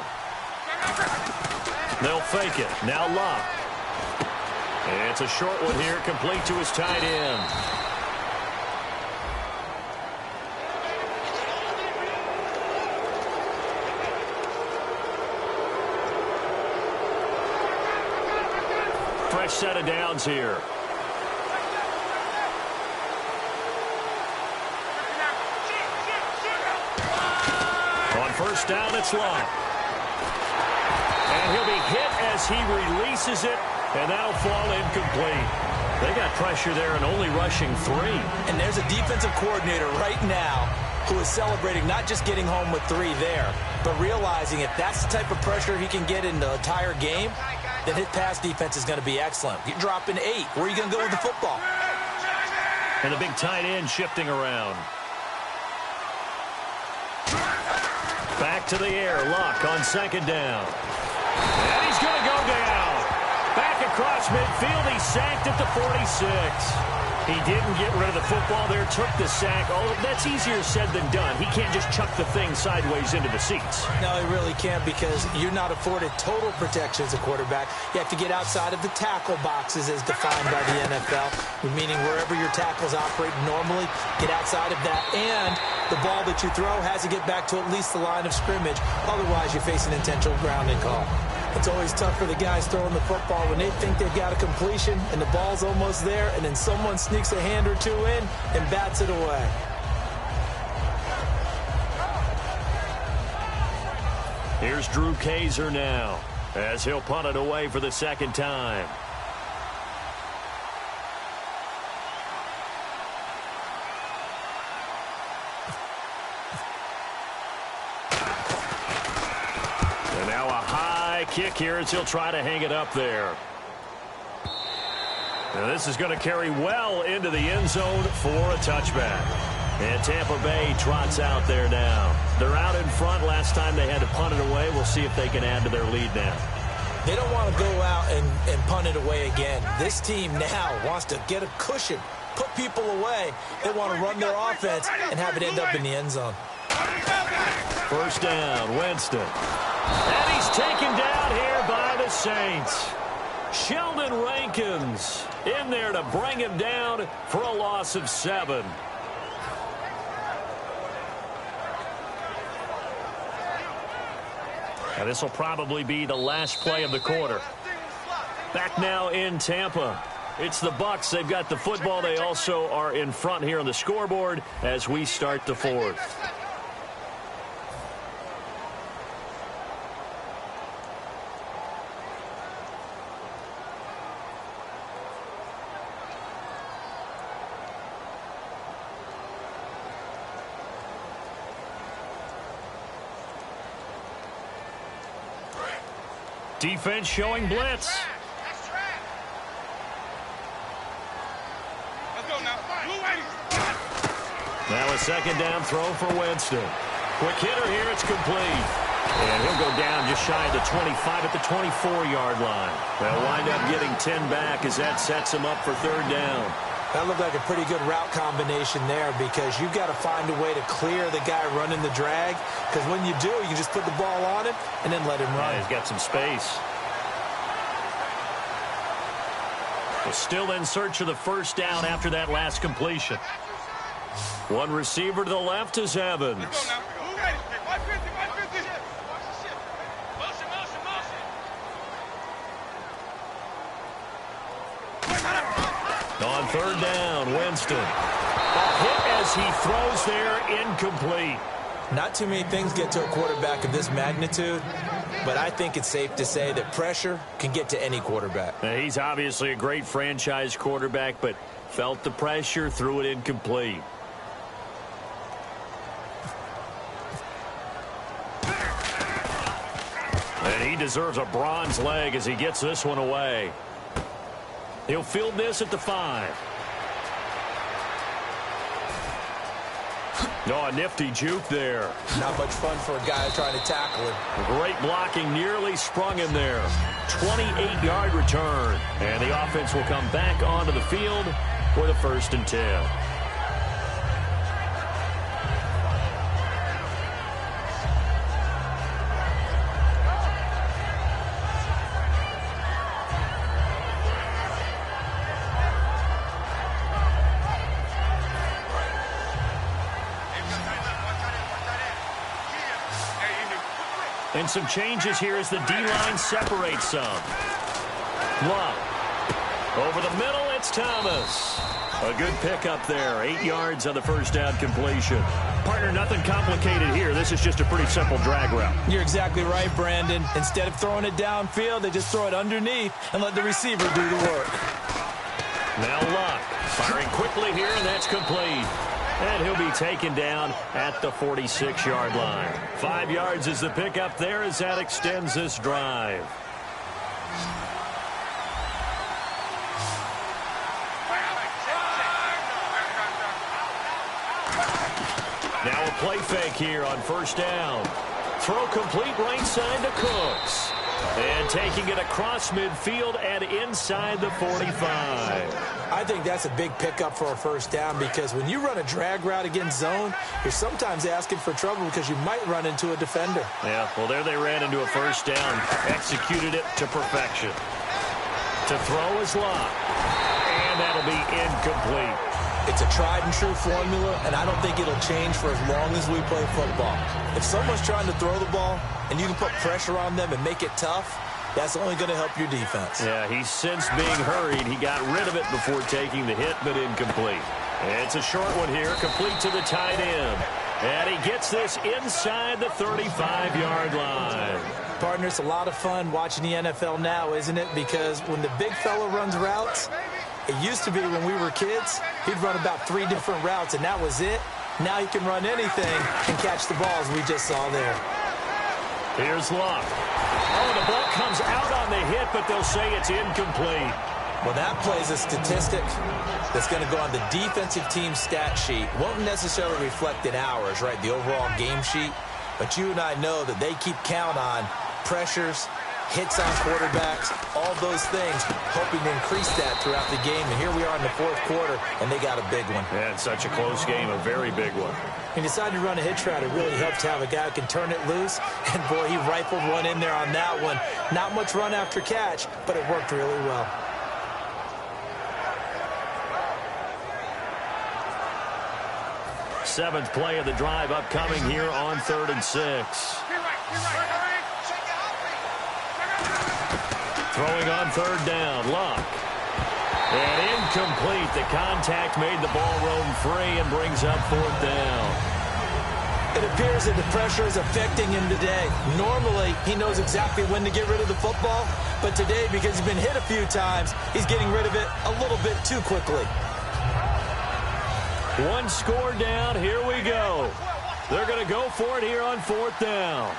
They'll fake it. Now Luck. It's a short one here, complete to his tight end. Fresh set of downs here. On first down, it's Luck. And he'll be hit as he releases it, and that'll fall incomplete. They got pressure there and only rushing 3. And there's a defensive coordinator right now who is celebrating not just getting home with 3 there, but realizing if that's the type of pressure he can get in the entire game, then his pass defense is going to be excellent. You're dropping 8. Where are you going to go with the football? And the big tight end shifting around. Back to the air. Luck on second down. And he's going to go down. Back across midfield, he's sacked at the 46. He didn't get rid of the football there, took the sack. Oh, that's easier said than done. He can't just chuck the thing sideways into the seats. No, he really can't, because you're not afforded total protection as a quarterback. You have to get outside of the tackle boxes as defined by the NFL, meaning wherever your tackles operate normally, get outside of that. And the ball that you throw has to get back to at least the line of scrimmage. Otherwise, you're facing intentional grounding call. It's always tough for the guys throwing the football when they think they've got a completion and the ball's almost there, and then someone sneaks a hand or two in and bats it away. Here's Drew Kaiser now as he'll punt it away for the second time. And now a high kick here as he'll try to hang it up there. Now this is going to carry well into the end zone for a touchback. And Tampa Bay trots out there now. They're out in front. Last time they had to punt it away. We'll see if they can add to their lead now. They don't want to go out and punt it away again. This team now wants to get a cushion, put people away. They want to run their offense and have it end up in the end zone. First down, Winston. And he's taken down here by the Saints. Sheldon Rankins in there to bring him down for a loss of 7. And this will probably be the last play of the quarter. Back now in Tampa. It's the Bucs. They've got the football. They also are in front here on the scoreboard as we start the fourth. Defense showing blitz. Now a second down throw for Winston. Quick hitter here. It's complete. And he'll go down just shy of the 25 at the 24-yard line. They'll wind up getting 10 back as that sets him up for third down. That looked like a pretty good route combination there, because you've got to find a way to clear the guy running the drag, because when you do, you just put the ball on him and then let him run. Yeah, he's got some space. Well, still in search of the first down after that last completion. One receiver to the left is Evans. On third down, Winston. A hit as he throws there, incomplete. Not too many things get to a quarterback of this magnitude, but I think it's safe to say that pressure can get to any quarterback. Now, he's obviously a great franchise quarterback, but felt the pressure, threw it incomplete. And he deserves a bronze leg as he gets this one away. He'll field this at the 5. Oh, a nifty juke there. Not much fun for a guy trying to tackle him. Great blocking, nearly sprung him there. 28-yard return. And the offense will come back onto the field for the 1st and 10. And some changes here as the D-line separates some. Love. Over the middle, it's Thomas. A good pickup there. 8 yards on the first down completion. Partner, nothing complicated here. This is just a pretty simple drag route. You're exactly right, Brandon. Instead of throwing it downfield, they just throw it underneath and let the receiver do the work. Now Luck. Firing quickly here, and that's complete. And he'll be taken down at the 46-yard line. 5 yards is the pickup there as that extends this drive. Now a play fake here on first down. Throw complete right side to Cooks. And taking it across midfield and inside the 45. I think that's a big pickup for a first down because when you run a drag route against zone, you're sometimes asking for trouble because you might run into a defender. Yeah, well, there they ran into a first down. Executed it to perfection. To throw is Locke. And that'll be incomplete. It's a tried-and-true formula, and I don't think it'll change for as long as we play football. If someone's trying to throw the ball and you can put pressure on them and make it tough, that's only going to help your defense. Yeah, he's since being hurried. He got rid of it before taking the hit, but incomplete. It's a short one here, complete to the tight end. And he gets this inside the 35-yard line. Partner, it's a lot of fun watching the NFL now, isn't it? Because when the big fella runs routes, it used to be when we were kids, he'd run about 3 different routes, and that was it. Now he can run anything and catch the balls we just saw there. Here's Locke. Oh, the ball comes out on the hit, but they'll say it's incomplete. Well, that plays a statistic that's going to go on the defensive team stat sheet. Won't necessarily reflect in ours, right, the overall game sheet. But you and I know that they keep count on pressures, hits on quarterbacks, all those things, hoping to increase that throughout the game. And here we are in the fourth quarter, and they got a big one. Yeah, it's such a close game, a very big one. He decided to run a hitch route. It really helps to have a guy who can turn it loose. And, boy, he rifled one in there on that one. Not much run after catch, but it worked really well. Seventh play of the drive upcoming here on 3rd and 6. Throwing on 3rd down, Locke. And incomplete. The contact made the ball roam free and brings up 4th down. It appears that the pressure is affecting him today. Normally, he knows exactly when to get rid of the football, but today, because he's been hit a few times, he's getting rid of it a little bit too quickly. One score down. Here we go. They're going to go for it here on 4th down.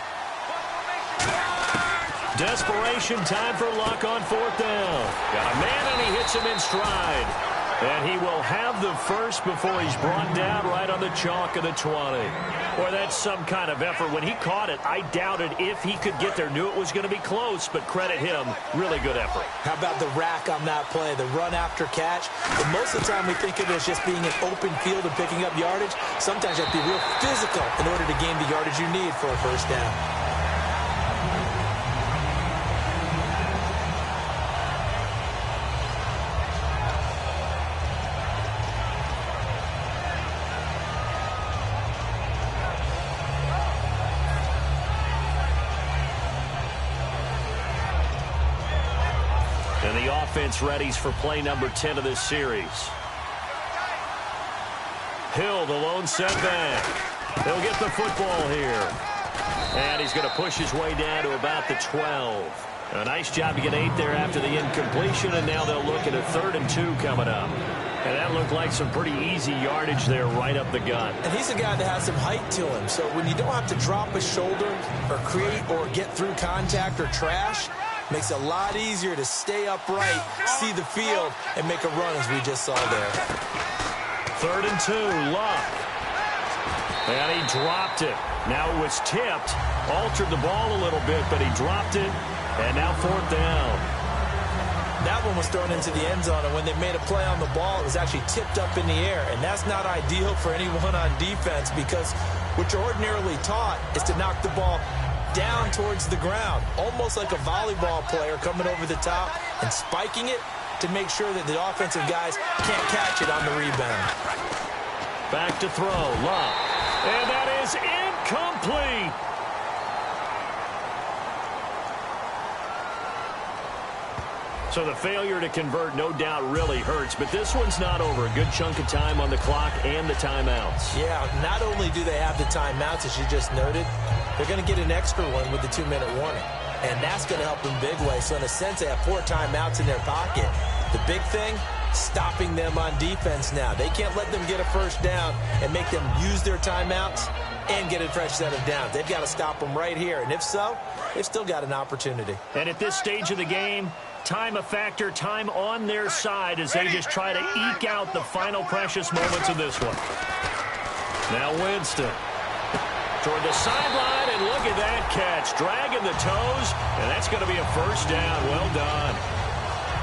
Desperation time for Luck on 4th down. Got a man, and he hits him in stride. And he will have the first before he's brought down right on the chalk of the 20. Boy, that's some kind of effort. When he caught it, I doubted if he could get there. Knew it was going to be close, but credit him. Really good effort. How about the rack on that play, the run after catch? But most of the time we think of it as just being an open field and picking up yardage. Sometimes you have to be real physical in order to gain the yardage you need for a first down. And the offense readies for play number 10 of this series. Hill, the lone setback. He'll get the football here. And he's going to push his way down to about the 12. A nice job to get 8 there after the incompletion, and now they'll look at a 3rd and 2 coming up. And that looked like some pretty easy yardage there right up the gut. And he's a guy that has some height to him, so when you don't have to drop a shoulder or create or get through contact or trash, makes it a lot easier to stay upright, see the field, and make a run as we just saw there. 3rd and 2, Luck. And he dropped it. Now it was tipped, altered the ball a little bit, but he dropped it, and now 4th down. That one was thrown into the end zone, and when they made a play on the ball, it was actually tipped up in the air, and that's not ideal for anyone on defense because what you're ordinarily taught is to knock the ball down towards the ground, almost like a volleyball player coming over the top and spiking it to make sure that the offensive guys can't catch it on the rebound. Back to throw, Luck. And that is incomplete. So the failure to convert no doubt really hurts, but this one's not over. A good chunk of time on the clock and the timeouts. Yeah, not only do they have the timeouts, as you just noted, they're going to get an extra one with the 2-minute warning. And that's going to help them big way. So in a sense, they have 4 timeouts in their pocket. The big thing, stopping them on defense now. They can't let them get a first down and make them use their timeouts and get a fresh set of downs. They've got to stop them right here. And if so, they've still got an opportunity. And at this stage of the game, time a factor, time on their side as they just try to eke out the final precious moments of this one. Now Winston. toward the sideline, and look at that catch. Dragging the toes, and that's going to be a first down. Well done.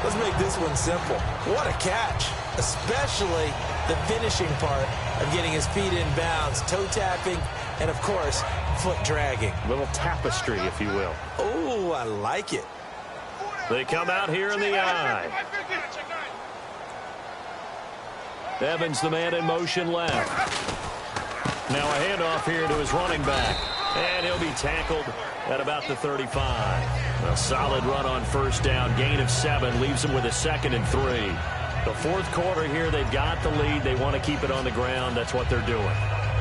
Let's make this one simple. What a catch, especially the finishing part of getting his feet in bounds, toe tapping, and, of course, foot dragging. Little tapestry, if you will. Oh, I like it. They come out here in the eye. Evans, the man in motion left. Now a handoff here to his running back. And he'll be tackled at about the 35. A solid run on first down. Gain of 7 leaves them with a 2nd and 3. The fourth quarter here, they've got the lead. They want to keep it on the ground. That's what they're doing.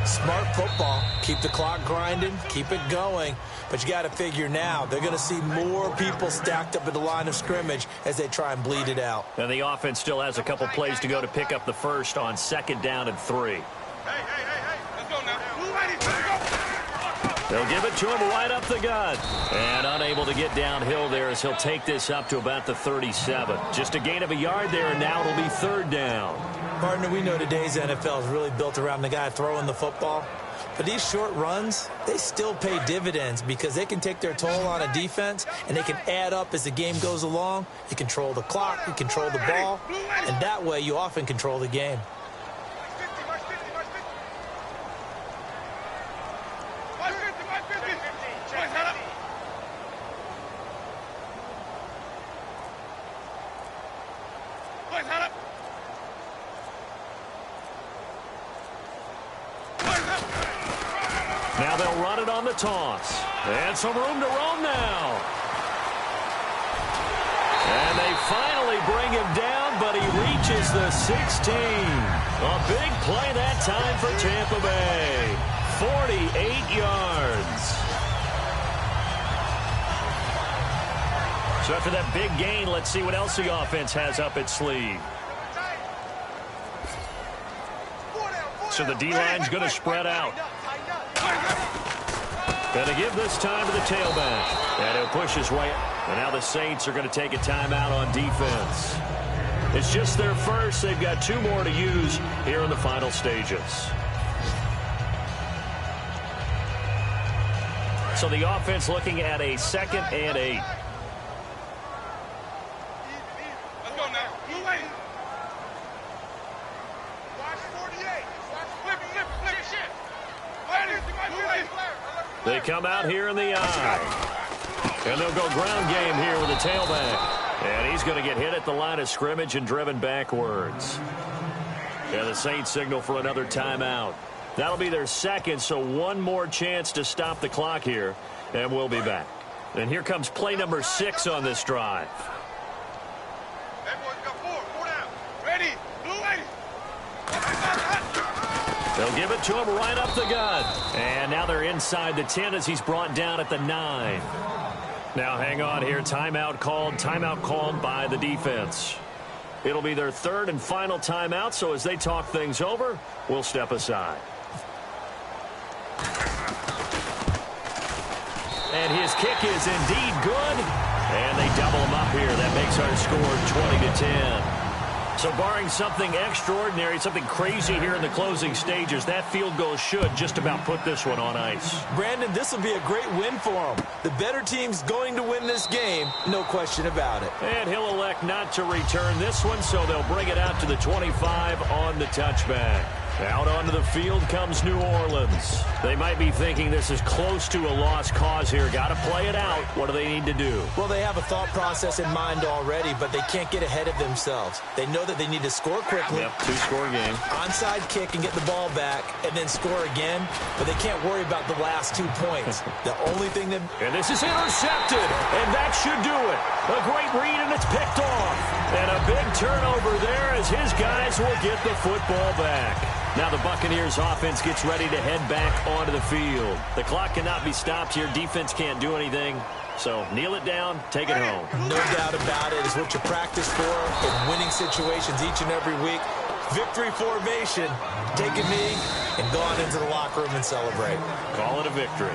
Smart football. Keep the clock grinding. Keep it going. But you got to figure now they're going to see more people stacked up at the line of scrimmage as they try and bleed it out. And the offense still has a couple plays to go to pick up the first on 2nd down and 3. Hey, let's go now. Blue ladies, let's go. They'll give it to him right up the gut. And unable to get downhill there as he'll take this up to about the 37. Just a gain of a yard there, and now it'll be 3rd down. Partner, we know today's NFL is really built around the guy throwing the football. But these short runs, they still pay dividends because they can take their toll on a defense, and they can add up as the game goes along. You control the clock, you control the ball, and that way you often control the game. Now they'll run it on the toss. And some room to roam now. And they finally bring him down, but he reaches the 16. A big play that time for Tampa Bay. 48 yards. So after that big gain, let's see what else the offense has up its sleeve. So the D-line's going to spread out. Going to give this time to the tailback. And he'll push his way. And now the Saints are going to take a timeout on defense. It's just their first. They've got 2 more to use here in the final stages. So the offense looking at a 2nd and 8. Let's go now. Blue lady. Watch 48. Flip shit. Blue lady. They come out here in the eye. And they'll go ground game here with the tailback. And he's going to get hit at the line of scrimmage and driven backwards. And the Saints signal for another timeout. That'll be their 2nd, so 1 more chance to stop the clock here. And we'll be back. And here comes play number 6 on this drive. That boy's got 4 down. Ready. Blue lady. They'll give it to him right up the gut. And now they're inside the 10 as he's brought down at the 9. Now hang on here. Timeout called by the defense. It'll be their 3rd and final timeout, so as they talk things over, we'll step aside. And his kick is indeed good. And they double him up here. That makes our score 20-10. So barring something extraordinary, something crazy here in the closing stages, that field goal should just about put this one on ice. Brandon, this will be a great win for them. The better team's going to win this game, no question about it. And he'll elect not to return this one, so they'll bring it out to the 25 on the touchback. Out onto the field comes New Orleans. They might be thinking this is close to a lost cause here. Got to play it out. What do they need to do? Well, they have a thought process in mind already, but they can't get ahead of themselves. They know that they need to score quickly. Yep, 2-score game. Onside kick and get the ball back and then score again, but they can't worry about the last 2 points. The only thing that... And this is intercepted, and that should do it. A great read, and it's picked off. And a big turnover there as his guys will get the football back. Now the Buccaneers offense gets ready to head back onto the field. The clock cannot be stopped here. Defense can't do anything. So kneel it down, take it home. No doubt about it. It's what you practice for in winning situations each and every week. Victory formation. Take a knee and go on into the locker room and celebrate. Call it a victory.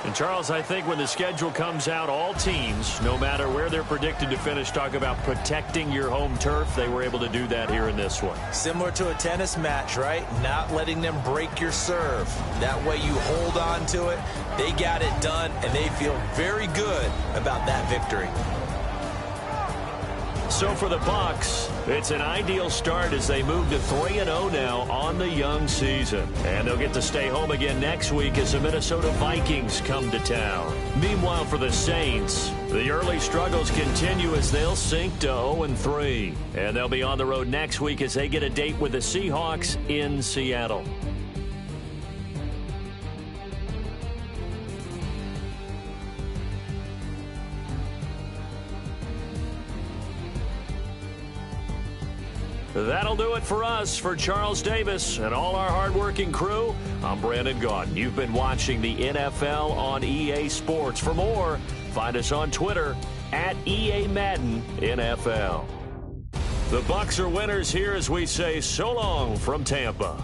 And, Charles, I think when the schedule comes out, all teams, no matter where they're predicted to finish, talk about protecting your home turf. They were able to do that here in this one. Similar to a tennis match, right? Not letting them break your serve. That way you hold on to it. They got it done, and they feel very good about that victory. So for the Bucs, it's an ideal start as they move to 3-0 now on the young season. And they'll get to stay home again next week as the Minnesota Vikings come to town. Meanwhile, for the Saints, the early struggles continue as they'll sink to 0-3. And they'll be on the road next week as they get a date with the Seahawks in Seattle. That'll do it for us. For Charles Davis and all our hardworking crew, I'm Brandon Gaudin. You've been watching the NFL on EA Sports. For more, find us on Twitter at EA Madden NFL. The Bucs are winners here as we say so long from Tampa.